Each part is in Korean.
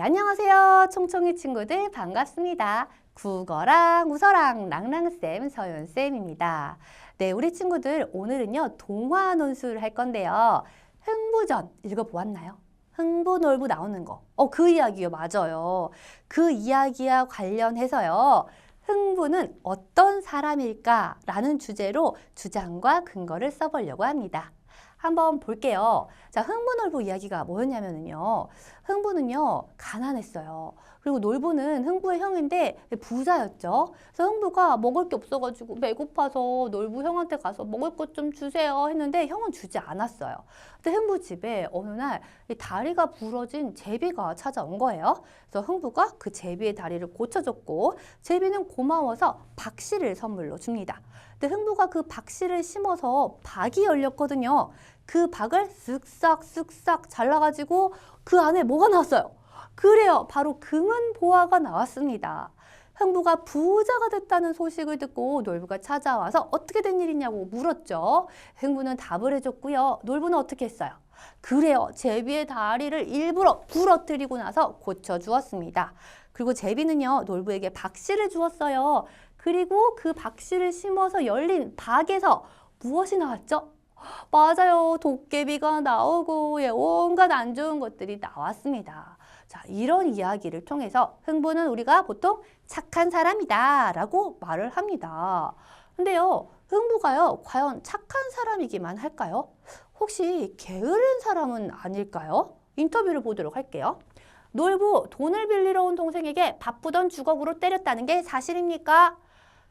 네, 안녕하세요. 총총이 친구들 반갑습니다. 국어랑 우서랑 랑랑쌤, 서윤쌤입니다. 네, 우리 친구들 오늘은요, 동화 논술 할 건데요. 흥부전 읽어보았나요? 흥부놀부 나오는 거. 그 이야기요. 맞아요. 그 이야기와 관련해서요. 흥부는 어떤 사람일까? 라는 주제로 주장과 근거를 써보려고 합니다. 한번 볼게요. 자, 흥부놀부 이야기가 뭐였냐면요. 흥부는요, 가난했어요. 그리고 놀부는 흥부의 형인데 부자였죠. 그래서 흥부가 먹을 게 없어가지고 배고파서 놀부 형한테 가서 먹을 것 좀 주세요 했는데 형은 주지 않았어요. 근데 흥부 집에 어느 날 이 다리가 부러진 제비가 찾아온 거예요. 그래서 흥부가 그 제비의 다리를 고쳐줬고 제비는 고마워서 박씨를 선물로 줍니다. 근데 흥부가 그 박씨를 심어서 박이 열렸거든요. 그 박을 쓱싹쓱싹 잘라가지고 그 안에 뭐가 나왔어요? 그래요. 바로 금은보화가 나왔습니다. 흥부가 부자가 됐다는 소식을 듣고 놀부가 찾아와서 어떻게 된 일이냐고 물었죠. 흥부는 답을 해줬고요. 놀부는 어떻게 했어요? 그래요. 제비의 다리를 일부러 부러뜨리고 나서 고쳐주었습니다. 그리고 제비는요. 놀부에게 박씨를 주었어요. 그리고 그 박씨를 심어서 열린 박에서 무엇이 나왔죠? 맞아요. 도깨비가 나오고 온갖 안 좋은 것들이 나왔습니다. 자, 이런 이야기를 통해서 흥부는 우리가 보통 착한 사람이다 라고 말을 합니다. 근데요, 흥부가요, 과연 착한 사람이기만 할까요? 혹시 게으른 사람은 아닐까요? 인터뷰를 보도록 할게요. 놀부, 돈을 빌리러 온 동생에게 바쁘던 주걱으로 때렸다는 게 사실입니까?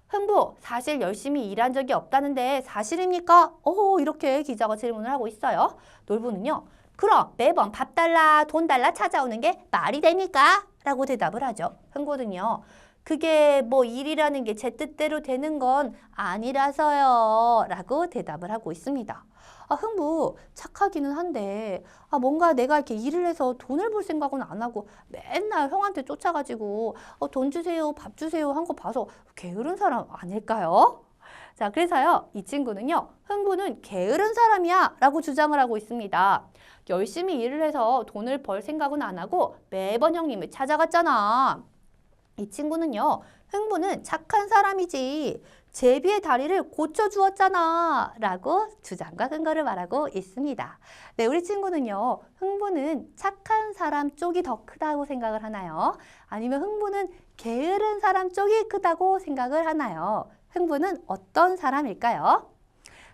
흥부, 사실 열심히 일한 적이 없다는데 사실입니까? 이렇게 기자가 질문을 하고 있어요. 놀부는요. 그럼 매번 밥 달라, 돈 달라 찾아오는 게 말이 됩니까? 라고 대답을 하죠. 흥부는요. 그게 뭐 일이라는 게 제 뜻대로 되는 건 아니라서요. 라고 대답을 하고 있습니다. 흥부 착하기는 한데 뭔가 내가 이렇게 일을 해서 돈을 벌 생각은 안 하고 맨날 형한테 쫓아가지고 돈 주세요, 밥 주세요 한 거 봐서 게으른 사람 아닐까요? 자, 그래서요, 이 친구는요, 흥부는 게으른 사람이야 라고 주장을 하고 있습니다. 열심히 일을 해서 돈을 벌 생각은 안 하고 매번 형님을 찾아갔잖아. 이 친구는요, 흥부는 착한 사람이지 제비의 다리를 고쳐주었잖아 라고 주장과 근거를 말하고 있습니다. 네, 우리 친구는요, 흥부는 착한 사람 쪽이 더 크다고 생각을 하나요? 아니면 흥부는 게으른 사람 쪽이 크다고 생각을 하나요? 흥부는 어떤 사람일까요?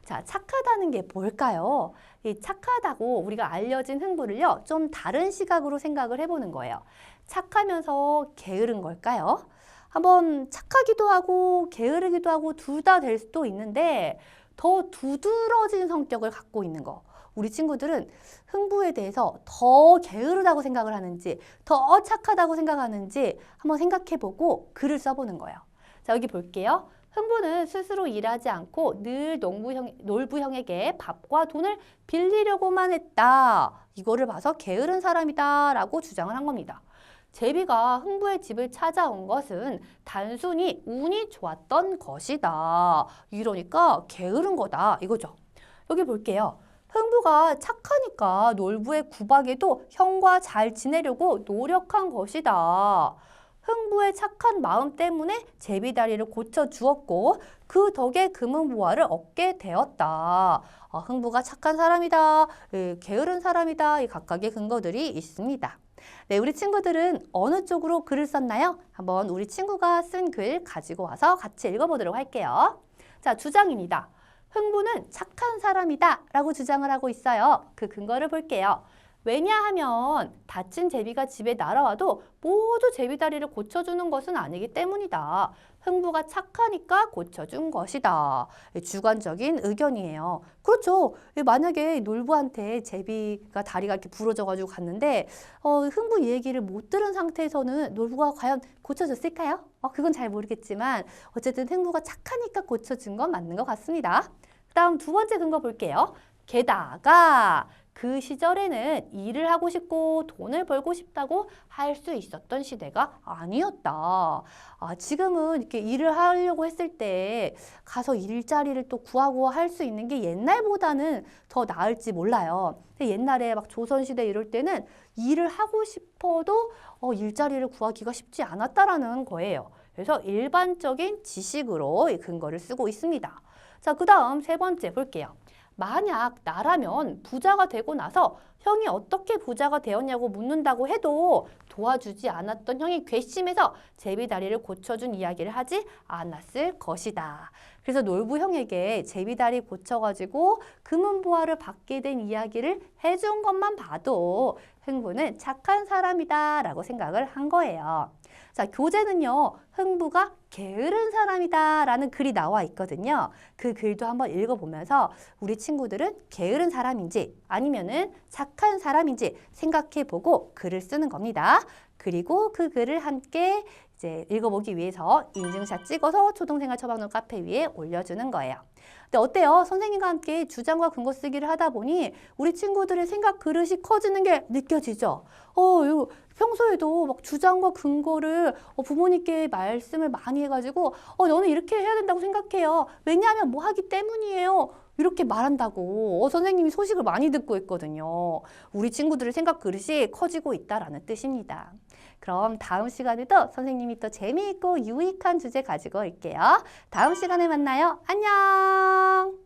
자, 착하다는 게 뭘까요? 이 착하다고 우리가 알려진 흥부를요, 좀 다른 시각으로 생각을 해보는 거예요. 착하면서 게으른 걸까요? 한번 착하기도 하고 게으르기도 하고 둘 다 될 수도 있는데 더 두드러진 성격을 갖고 있는 거. 우리 친구들은 흥부에 대해서 더 게으르다고 생각을 하는지 더 착하다고 생각하는지 한번 생각해보고 글을 써보는 거예요. 자, 여기 볼게요. 흥부는 스스로 일하지 않고 늘 놀부형에게 밥과 돈을 빌리려고만 했다. 이거를 봐서 게으른 사람이다 라고 주장을 한 겁니다. 제비가 흥부의 집을 찾아온 것은 단순히 운이 좋았던 것이다. 이러니까 게으른 거다 이거죠. 여기 볼게요. 흥부가 착하니까 놀부의 구박에도 형과 잘 지내려고 노력한 것이다. 흥부의 착한 마음 때문에 제비다리를 고쳐주었고 그 덕에 금은보화를 얻게 되었다. 흥부가 착한 사람이다. 게으른 사람이다. 이 각각의 근거들이 있습니다. 네, 우리 친구들은 어느 쪽으로 글을 썼나요? 한번 우리 친구가 쓴 글 가지고 와서 같이 읽어보도록 할게요. 자, 주장입니다. 흥부는 착한 사람이다 라고 주장을 하고 있어요. 그 근거를 볼게요. 왜냐하면 다친 제비가 집에 날아와도 모두 제비다리를 고쳐주는 것은 아니기 때문이다. 흥부가 착하니까 고쳐준 것이다. 주관적인 의견이에요. 그렇죠. 만약에 놀부한테 제비가 다리가 이렇게 부러져가지고 갔는데 흥부 얘기를 못 들은 상태에서는 놀부가 과연 고쳐줬을까요? 그건 잘 모르겠지만 어쨌든 흥부가 착하니까 고쳐준 건 맞는 것 같습니다. 그 다음 두 번째 근거 볼게요. 게다가 그 시절에는 일을 하고 싶고 돈을 벌고 싶다고 할 수 있었던 시대가 아니었다. 지금은 이렇게 일을 하려고 했을 때 가서 일자리를 또 구하고 할 수 있는 게 옛날보다는 더 나을지 몰라요. 근데 옛날에 막 조선시대 이럴 때는 일을 하고 싶어도 일자리를 구하기가 쉽지 않았다라는 거예요. 그래서 일반적인 지식으로 이 근거를 쓰고 있습니다. 자, 그 다음 세 번째 볼게요. 만약 나라면 부자가 되고 나서 형이 어떻게 부자가 되었냐고 묻는다고 해도 도와주지 않았던 형이 괘씸해서 제비다리를 고쳐준 이야기를 하지 않았을 것이다. 그래서 놀부 형에게 제비다리 고쳐가지고 금은보화를 받게 된 이야기를 해준 것만 봐도 흥부는 착한 사람이다 라고 생각을 한 거예요. 자, 교재는요, 흥부가 게으른 사람이다 라는 글이 나와 있거든요. 그 글도 한번 읽어보면서 우리 친구들은 게으른 사람인지 아니면은 착한 사람인지 생각해보고 글을 쓰는 겁니다. 그리고 그 글을 함께 이제 읽어보기 위해서 인증샷 찍어서 초등생활 처방놀 카페 위에 올려주는 거예요. 근데 어때요? 선생님과 함께 주장과 근거 쓰기를 하다 보니 우리 친구들의 생각 그릇이 커지는 게 느껴지죠? 이거 평소에도 막 주장과 근거를 부모님께 말씀을 많이 해가지고 너는 이렇게 해야 된다고 생각해요. 왜냐하면 뭐 하기 때문이에요. 이렇게 말한다고 선생님이 소식을 많이 듣고 있거든요. 우리 친구들의 생각 그릇이 커지고 있다라는 뜻입니다. 그럼 다음 시간에도 선생님이 또 재미있고 유익한 주제 가지고 올게요. 다음 시간에 만나요. 안녕!